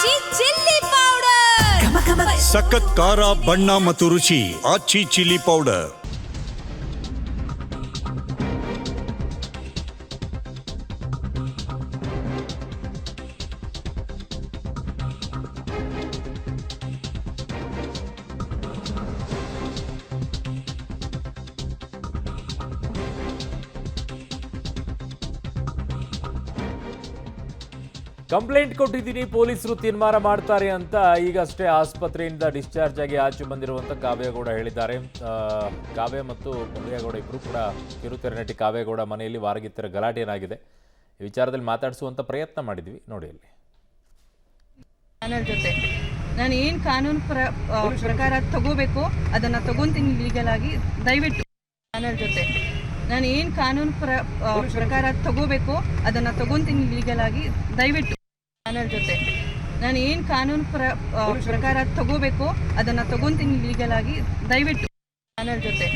ಆಚಿ chilli powder ಸಖತ್ ಖಾರ ಬಣ್ಣ ಮತ್ತು ರುಚಿ ಆಚಿ ಚಿಲ್ಲಿ ಪೌಡರ್. ಕಂಪ್ಲೇಂಟ್ ಕೊಟ್ಟಿದ್ದೀನಿ, ಪೊಲೀಸರು ತೀರ್ಮಾನ ಮಾಡ್ತಾರೆ ಅಂತ ಈಗಷ್ಟೇ ಆಸ್ಪತ್ರೆಯಿಂದ ಡಿಸ್ಚಾರ್ಜ್ ಆಗಿ ಆಚೆ ಬಂದಿರುವಂಥ ಕಾವ್ಯಗೌಡ ಹೇಳಿದ್ದಾರೆ. ಕಾವ್ಯ ಮತ್ತು ಭವ್ಯಗೌಡ ಇಬ್ಬರು ಕೂಡ ಕಿರುತೆರೆ ನಟಿ ಕಾವ್ಯಗೌಡ ಮನೆಯಲ್ಲಿ ವಾರಗಿತ್ತರ ಗಲಾಟೆ ಏನಾಗಿದೆ ಈ ವಿಚಾರದಲ್ಲಿ ಮಾತಾಡಿಸುವಂಥ ಪ್ರಯತ್ನ ಮಾಡಿದ್ವಿ, ನೋಡಿ ಅಲ್ಲಿ. ಚಾನಲ್ ಜೊತೆ ನಾನು ಏನು ಕಾನೂನು ಪ್ರಕಾರ ತಗೋಬೇಕು ಅದನ್ನು ತಗೊಂತೀನಿ ಲೀಗಲ್ ಆಗಿ. ದಯವಿಟ್ಟು ಚಾನಲ್ ಜೊತೆ ನಾನು ಏನು ಕಾನೂನು ಪ್ರಕಾರ ತಗೋಬೇಕು ಅದನ್ನು ತಗೊಂತೀನಿ ಲೀಗಲ್ ಆಗಿ. ದಯವಿಟ್ಟು ಚಾನಲ್ ಜೊತೆ ನಾನು ಏನು ಕಾನೂನು ಪ್ರಕಾರ ತಗೋಬೇಕು ಅದನ್ನು ತಗೊಂತೀನಿ ಲೀಗಲ್ ಆಗಿ. ದಯವಿಟ್ಟು ಚಾನಲ್ ಜೊತೆ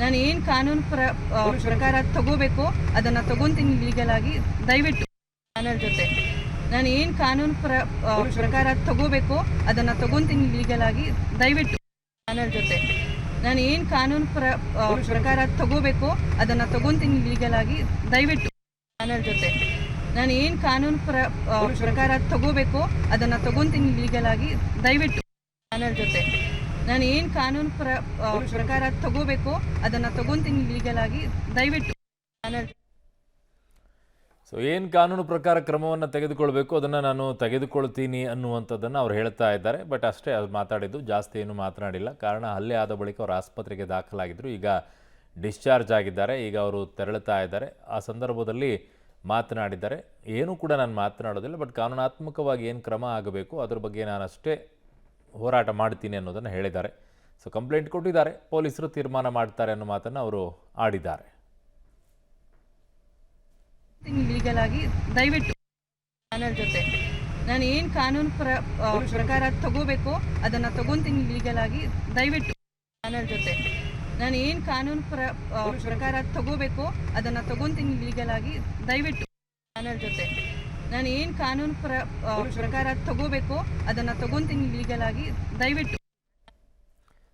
ನಾನು ಏನು ಕಾನೂನು ಪ್ರಕಾರ ತಗೋಬೇಕು ಅದನ್ನು ತಗೊಂತೀನಿ ಲೀಗಲ್ ಆಗಿ. ದಯವಿಟ್ಟು ಚಾನಲ್ ಜೊತೆ ನಾನು ಏನು ಕಾನೂನು ಪ್ರಕಾರ ತಗೋಬೇಕು ಅದನ್ನು ತಗೊಂತೀನಿ ಲೀಗಲ್ ಆಗಿ. ದಯವಿಟ್ಟು ಚಾನಲ್ ಜೊತೆ ನಾನು ಏನು ಕಾನೂನು ಪ್ರಕಾರ ತಗೋಬೇಕು ಅದನ್ನು ತಗೊಂತೀನಿ ಲೀಗಲ್ ಆಗಿ. ದಯವಿಟ್ಟು ಚಾನಲ್ ಜೊತೆ ನಾನು ಏನು ಕಾನೂನು ಪ್ರಕಾರ ತಗೋಬೇಕು ಅದನ್ನು ತಗೊಂತೀನಿ ಲೀಗಲ್ ಆಗಿ. ದಯವಿಟ್ಟು ಚಾನಲ್ ಜೊತೆ ನಾನು ಏನು ಕಾನೂನು ಪ್ರಕಾರ ತಗೋಬೇಕು ಅದನ್ನು ತಗೊಂತೀನಿ ಲೀಗಲ್ ಆಗಿ. ದಯವಿಟ್ಟು ಚಾನಲ್. ಸೊ ಏನು ಕಾನೂನು ಪ್ರಕಾರ ಕ್ರಮವನ್ನು ತೆಗೆದುಕೊಳ್ಬೇಕು ಅದನ್ನು ನಾನು ತೆಗೆದುಕೊಳ್ತೀನಿ ಅನ್ನುವಂಥದ್ದನ್ನು ಅವ್ರು ಹೇಳ್ತಾ ಇದ್ದಾರೆ. ಬಟ್ ಅಷ್ಟೇ ಅದು ಮಾತಾಡಿದ್ದು, ಜಾಸ್ತಿ ಏನು ಮಾತನಾಡಿಲ್ಲ. ಕಾರಣ ಹಲ್ಲೆ ಆದ ಬಳಿಕ ಅವರು ಆಸ್ಪತ್ರೆಗೆ ದಾಖಲಾಗಿದ್ದರು, ಈಗ ಡಿಸ್ಚಾರ್ಜ್ ಆಗಿದ್ದಾರೆ, ಈಗ ಅವರು ತೆರಳುತ್ತಾ ಇದ್ದಾರೆ. ಆ ಸಂದರ್ಭದಲ್ಲಿ ಮಾತನಾಡಿದ್ದಾರೆ. ಏನೂ ಕೂಡ ನಾನು ಮಾತನಾಡೋದಿಲ್ಲ, ಬಟ್ ಕಾನೂನಾತ್ಮಕವಾಗಿ ಏನು ಕ್ರಮ ಆಗಬೇಕು ಅದ್ರ ಬಗ್ಗೆ ನಾನು ಅಷ್ಟೇ ಹೋರಾಟ ಮಾಡ್ತೀನಿ ಅನ್ನೋದನ್ನು ಹೇಳಿದ್ದಾರೆ. ಸೊ ಕಂಪ್ಲೇಂಟ್ ಕೊಟ್ಟಿದ್ದಾರೆ, ಪೊಲೀಸರು ತೀರ್ಮಾನ ಮಾಡ್ತಾರೆ ಅನ್ನೋ ಮಾತನ್ನು ಅವರು ಆಡಿದ್ದಾರೆ. ಲೀಗಲ್ ಆಗಿ. ದಯವಿಟ್ಟು ಚಾನಲ್ ಜೊತೆ ನಾನು ಏನು ಕಾನೂನು ಪ್ರಕಾರ ತಗೋಬೇಕು ಅದನ್ನು ತಗೊಂತೀನಿ ಲೀಗಲ್ ಆಗಿ. ದಯವಿಟ್ಟು ಚಾನಲ್ ಜೊತೆ ನಾನು ಏನು ಕಾನೂನು ಪ್ರಕಾರ ತಗೋಬೇಕು ಅದನ್ನು ತಗೊಂತೀನಿ ಲೀಗಲ್ ಆಗಿ. ದಯವಿಟ್ಟು ಚಾನಲ್ ಜೊತೆ ನಾನು ಏನು ಕಾನೂನು ಪ್ರಕಾರ ತಗೋಬೇಕು ಅದನ್ನು ತಗೊಂತೀನಿ ಲೀಗಲ್ ಆಗಿ. ದಯವಿಟ್ಟು.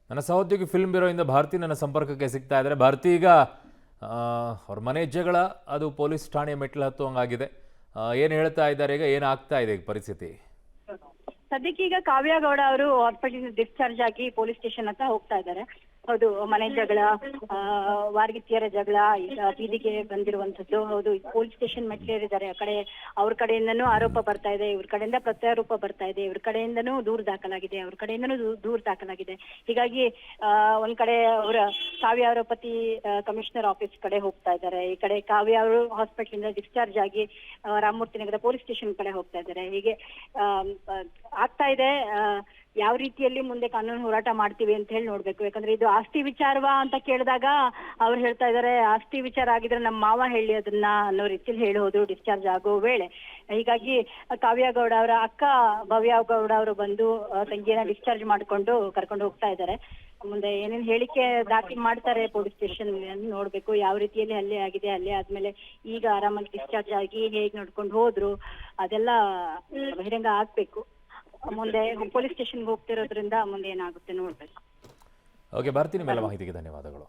ನನ್ನ ಸಹೋದ್ಯೋಗಿ ಫಿಲ್ಮ್ ಬ್ಯೂರೋಯಿಂದ ಭಾರತಿ ನನ್ನ ಸಂಪರ್ಕಕ್ಕೆ ಸಿಗ್ತಾ ಇದ್ದಾರೆ. ಭಾರತಿ, ಈಗ ಅವ್ರ ಮನೆ ಜಗಳ ಅದು ಪೊಲೀಸ್ ಠಾಣೆ ಮೆಟ್ಲು ಹತ್ತುವಂಗಾಗಿದೆ. ಏನು ಹೇಳ್ತಾ ಇದ್ದಾರೆ, ಈಗ ಏನಾಗ್ತಾ ಇದೆ ಈಗ ಪರಿಸ್ಥಿತಿ? ಸದ್ಯಕ್ಕೆ ಈಗ ಕಾವ್ಯಗೌಡ ಅವರು ಹಾಸ್ಪಿಟಲ್ ಡಿಸ್ಚಾರ್ಜ್ ಆಗಿ ಪೊಲೀಸ್ ಸ್ಟೇಷನ್ ಹತ್ರ ಹೋಗ್ತಾ ಇದ್ದಾರೆ. ಹೌದು, ಮನೆ ಜಗಳ, ವಾರ್ಗಿತ್ತಿಯರ ಜಗಳ ಈಗ ಬೀದಿಗೆ ಬಂದಿರುವಂತದ್ದು. ಹೌದು, ಪೊಲೀಸ್ ಸ್ಟೇಷನ್ ಮೆಟ್ಲೇರಿದ್ದಾರೆ. ಆ ಕಡೆ ಅವ್ರ ಕಡೆಯಿಂದನೂ ಆರೋಪ ಬರ್ತಾ ಇದೆ, ಇವ್ರ ಕಡೆಯಿಂದ ಪ್ರತ್ಯಾರೋಪ ಬರ್ತಾ ಇದೆ. ಇವ್ರ ಕಡೆಯಿಂದನೂ ದೂರು ದಾಖಲಾಗಿದೆ, ಅವ್ರ ಕಡೆಯಿಂದನೂ ದೂರು ದಾಖಲಾಗಿದೆ. ಹೀಗಾಗಿ ಒಂದ್ ಕಡೆ ಅವರ ಕಾವ್ಯ ಅವರ ಪತಿ ಕಮಿಷನರ್ ಆಫೀಸ್ ಕಡೆ ಹೋಗ್ತಾ ಇದ್ದಾರೆ, ಈ ಕಡೆ ಕಾವ್ಯ ಅವರು ಹಾಸ್ಪಿಟಲ್ ಇಂದ ಡಿಸ್ಚಾರ್ಜ್ ಆಗಿ ರಾಮಮೂರ್ತಿ ನಗರ ಪೊಲೀಸ್ ಸ್ಟೇಷನ್ ಕಡೆ ಹೋಗ್ತಾ ಇದ್ದಾರೆ. ಹೀಗೆ ಆಗ್ತಾ ಇದೆ. ಯಾವ ರೀತಿಯಲ್ಲಿ ಮುಂದೆ ಕಾನೂನು ಹೋರಾಟ ಮಾಡ್ತೀವಿ ಅಂತ ಹೇಳಿ ನೋಡ್ಬೇಕು. ಯಾಕಂದ್ರೆ ಇದು ಆಸ್ತಿ ವಿಚಾರವಾ ಅಂತ ಕೇಳಿದಾಗ ಅವ್ರು ಹೇಳ್ತಾ ಇದಾರೆ, ಆಸ್ತಿ ವಿಚಾರ ಆಗಿದ್ರೆ ನಮ್ಮ ಮಾವ ಹೇಳಿ ಅದನ್ನ ಅನ್ನೋ ರೀತಿಯಲ್ಲಿ ಹೇಳಿ ಹೋದ್ರು ಡಿಸ್ಚಾರ್ಜ್ ಆಗೋ ವೇಳೆ. ಹೀಗಾಗಿ ಕಾವ್ಯಗೌಡ ಅವರ ಅಕ್ಕ ಭವ್ಯಗೌಡ ಅವರು ಬಂದು ತಂಗಿಯನ್ನ ಡಿಸ್ಚಾರ್ಜ್ ಮಾಡ್ಕೊಂಡು ಕರ್ಕೊಂಡು ಹೋಗ್ತಾ ಇದ್ದಾರೆ. ಮುಂದೆ ಏನೇನು ಹೇಳಿಕೆ ದಾಖಲು ಮಾಡ್ತಾರೆ ಪೊಲೀಸ್ ಸ್ಟೇಷನ್ ನೋಡ್ಬೇಕು. ಯಾವ ರೀತಿಯಲ್ಲಿ ಹಲ್ಲೆ ಆಗಿದೆ, ಹಲ್ಲೆ ಆದ್ಮೇಲೆ ಈಗ ಆರಾಮಾಗಿ ಡಿಸ್ಚಾರ್ಜ್ ಆಗಿ ಹೇಗ್ ನೋಡ್ಕೊಂಡು ಹೋದ್ರು ಅದೆಲ್ಲ ಬಹಿರಂಗ ಆಗ್ಬೇಕು. ಮುಂದೆ ಪೊಲೀಸ್ ಸ್ಟೇಷನ್ಗೆ ಹೋಗ್ತಿರೋದ್ರಿಂದ ಮುಂದೆ ಏನಾಗುತ್ತೆ ನೋಡ್ಬೇಕು. ಓಕೆ ಭಾರತಿ, ನಿಮ್ಮೆಲ್ಲ ಮಾಹಿತಿಗೆ ಧನ್ಯವಾದಗಳು.